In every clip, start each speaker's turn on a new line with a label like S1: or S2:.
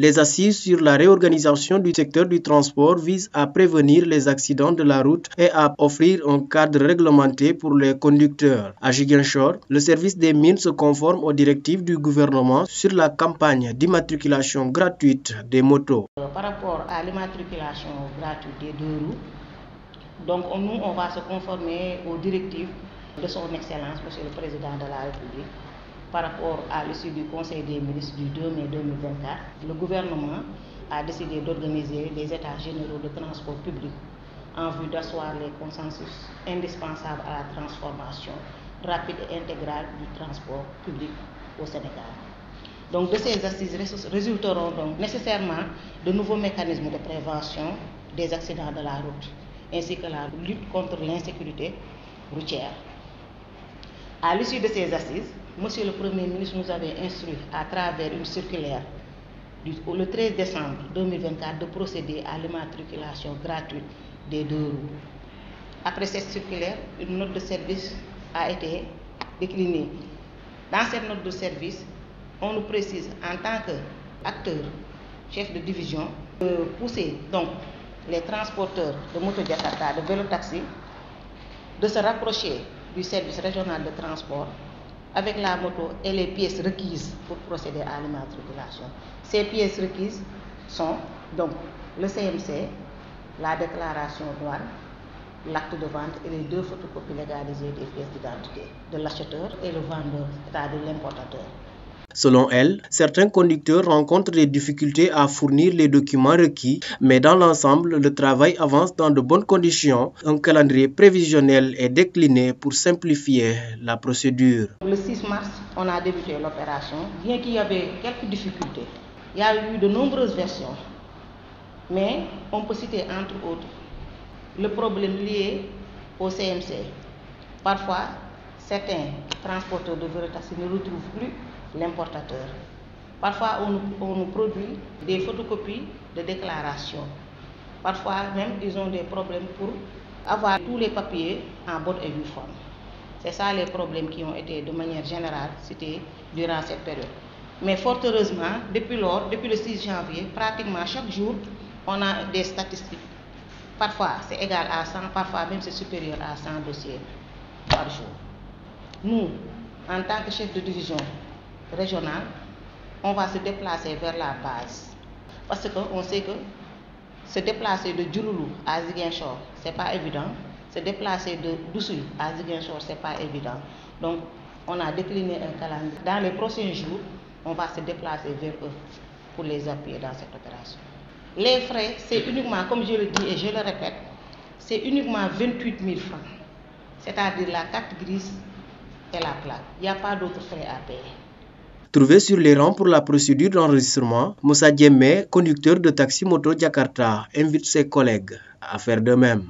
S1: Les assises sur la réorganisation du secteur du transport visent à prévenir les accidents de la route et à offrir un cadre réglementé pour les conducteurs. À Ziguinchor, le service des mines se conforme aux directives du gouvernement sur la campagne d'immatriculation gratuite des motos.
S2: Par rapport à l'immatriculation gratuite des deux roues, donc nous, on va se conformer aux directives de son Excellence, Monsieur le Président de la République, par rapport à l'issue du Conseil des ministres du 2 mai 2024. Le gouvernement a décidé d'organiser des états généraux de transport public en vue d'asseoir les consensus indispensables à la transformation rapide et intégrale du transport public au Sénégal. Donc de ces assises résulteront donc nécessairement de nouveaux mécanismes de prévention des accidents de la route, ainsi que la lutte contre l'insécurité routière. À l'issue de ces assises, Monsieur le Premier ministre nous avait instruit à travers une circulaire le 13 décembre 2024 de procéder à l'immatriculation gratuite des deux roues. Après cette circulaire, une note de service a été déclinée. Dans cette note de service, on nous précise en tant qu'acteur, chef de division, de pousser donc les transporteurs de moto Jakarta, de vélo-taxi, de se rapprocher du service régional de transport avec la moto et les pièces requises pour procéder à l'immatriculation. Ces pièces requises sont donc le CMC, la déclaration douane, l'acte de vente et les 2 photocopies légalisées des pièces d'identité de l'acheteur et le vendeur, c'est-à-dire l'importateur.
S1: Selon elle, certains conducteurs rencontrent des difficultés à fournir les documents requis, mais dans l'ensemble, le travail avance dans de bonnes conditions. Un calendrier prévisionnel est décliné pour simplifier la procédure.
S2: Le 6 mars, on a débuté l'opération, bien qu'il y avait quelques difficultés. Il y a eu de nombreuses versions, mais on peut citer entre autres le problème lié au CMC. Parfois, certains transporteurs de vélo-taxi ne retrouvent plus l'importateur. Parfois, on nous produit des photocopies de déclaration. Parfois, même, ils ont des problèmes pour avoir tous les papiers en bonne et due forme. C'est ça les problèmes qui ont été de manière générale cités durant cette période. Mais fort heureusement, depuis le 6 janvier, pratiquement chaque jour, on a des statistiques. Parfois, c'est égal à 100, parfois même c'est supérieur à 100 dossiers par jour. Nous, en tant que chef de division régional, on va se déplacer vers la base. Parce qu'on sait que se déplacer de Djouloulou à Ziguinchor, ce n'est pas évident. Se déplacer de Doussouy à Ziguinchor, ce n'est pas évident. Donc, on a décliné un calendrier. Dans les prochains jours, on va se déplacer vers eux pour les appuyer dans cette opération. Les frais, c'est uniquement, comme je le dis et je le répète, c'est uniquement 28 000 francs. C'est-à-dire la carte grise et la plaque. Il n'y a pas d'autres frais à payer.
S1: Trouvé sur les rangs pour la procédure d'enregistrement, Moussa Diémé, conducteur de taxi moto Jakarta, invite ses collègues à faire de même.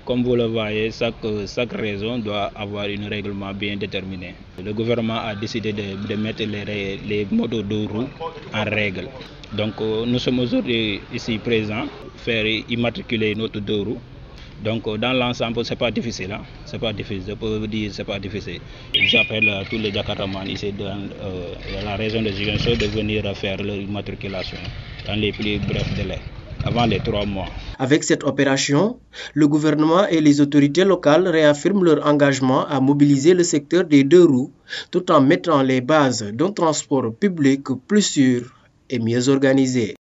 S3: Comme vous le voyez, chaque région doit avoir un règlement bien déterminé. Le gouvernement a décidé de mettre les motos de roues en règle. Donc nous sommes aujourd'hui ici présents, faire immatriculer notre deux roues. Donc dans l'ensemble, c'est pas difficile. C'est pas difficile. Je peux vous dire, c'est pas difficile. J'appelle tous les Jakartamans ici dans la région de Ziguinchor de venir faire leur immatriculation dans les plus brefs délais, avant les 3 mois.
S1: Avec cette opération, le gouvernement et les autorités locales réaffirment leur engagement à mobiliser le secteur des deux roues tout en mettant les bases d'un transport public plus sûr et mieux organisé.